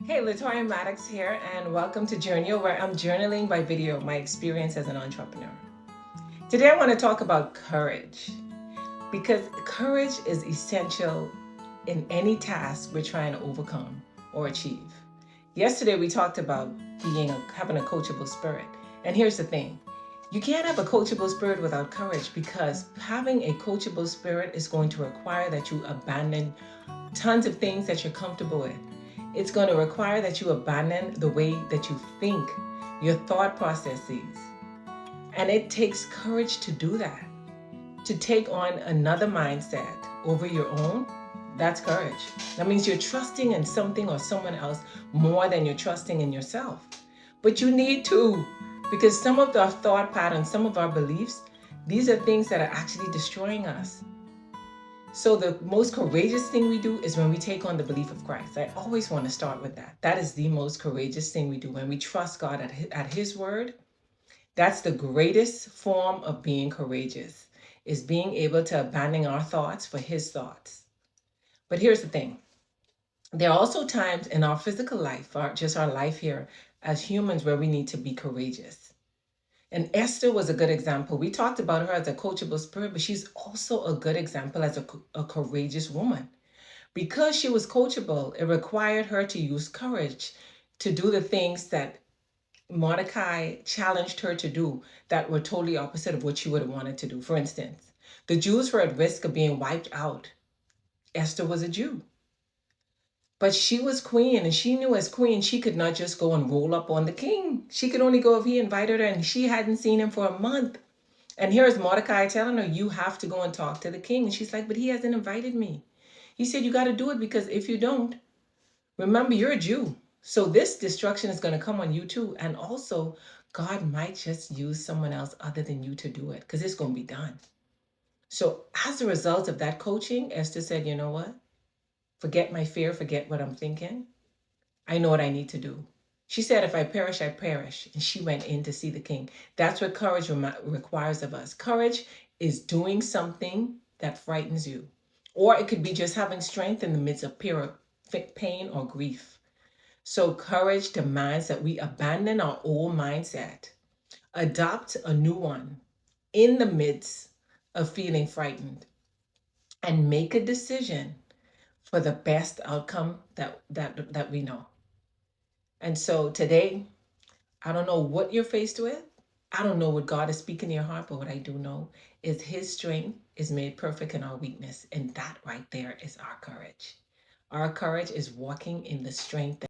Hey, Latoya Maddox here, and welcome to Journey, where I'm journaling by video my experience as an entrepreneur. Today, I want to talk about courage because courage is essential in any task we're trying to overcome or achieve. Yesterday, we talked about having a coachable spirit, and here's the thing: you can't have a coachable spirit without courage because having a coachable spirit is going to require that you abandon tons of things that you're comfortable with. It's going to require that you abandon the way that you think, your thought processes. And it takes courage to do that. To take on another mindset over your own, that's courage. That means you're trusting in something or someone else more than you're trusting in yourself. But you need to, because some of our thought patterns, some of our beliefs, these are things that are actually destroying us. So the most courageous thing we do is when we take on the belief of Christ. I always want to start with that. That is the most courageous thing we do. When we trust God at his word, that's the greatest form of being courageous, is being able to abandon our thoughts for his thoughts. But here's the thing. There are also times in our physical life, just our life here as humans, where we need to be courageous. And Esther was a good example. We talked about her as a coachable spirit, but she's also a good example as a courageous woman. Because she was coachable, it required her to use courage to do the things that Mordecai challenged her to do that were totally opposite of what she would have wanted to do. For instance, the Jews were at risk of being wiped out. Esther was a Jew. But she was queen, and she knew as queen she could not just go and roll up on the king. She could only go if he invited her, and she hadn't seen him for a month. And here's Mordecai telling her, you have to go and talk to the king. And she's like, but he hasn't invited me. He said, you got to do it because if you don't, remember, you're a Jew. So this destruction is going to come on you too. And also, God might just use someone else other than you to do it because it's going to be done. So as a result of that coaching, Esther said, you know what? Forget my fear, forget what I'm thinking. I know what I need to do. She said, if I perish, I perish. And she went in to see the king. That's what courage requires of us. Courage is doing something that frightens you. Or it could be just having strength in the midst of pain or grief. So courage demands that we abandon our old mindset, adopt a new one in the midst of feeling frightened, and make a decision for the best outcome that we know. And so today, I don't know what you're faced with. I don't know what God is speaking in your heart, but what I do know is his strength is made perfect in our weakness. And that right there is our courage. Our courage is walking in the strength